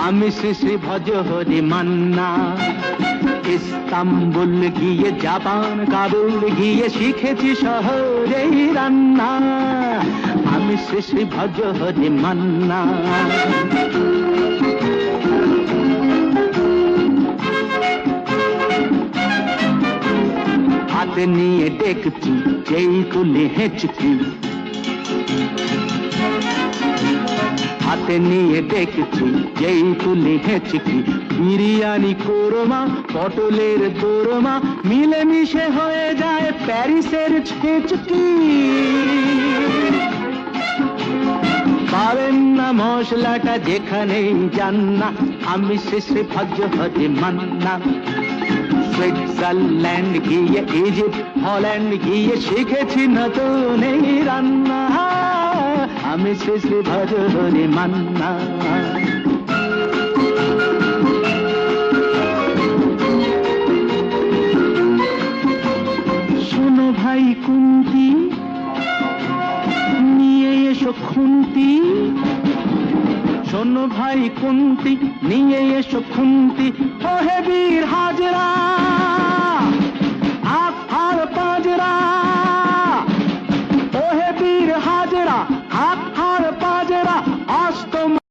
আমি শ্রী শ্রী ভজ হরি মান্না। ইস্তাম্বুল গিয়ে জাপান কাবুল গিয়ে শিখেছি শহরেই রান্না। আমি শ্রী শ্রী ভজ হরি মান্না। হাতে নিয়ে দেখছি যেই তুলি হেঁচকি, হাতে নিয়ে দেখছি যেই তুলি হেঁচকি। বিরিয়ানি কোরমা পটলের দোরমা মিলেমিশে হয়ে যায় প্যারিসের ছেচকি। পাবেন না মশলাটা যেখানেই যান না। আমি শ্রী শ্রী ভজ হরি মান্না। সুইজারল্যান্ড গিয়ে ইজিপ্ট হল্যান্ড গিয়ে শিখেছি নতুন এই রান্না। আমি শ্রী শ্রী ভজ হরি মান্না। শোনো ভাই কুন্তি, নিয়ে এসো খুন্তি। শোনো ভাই কুন্তি, নিয়ে এসো খুন্তি। ও হে বীর হাজরা।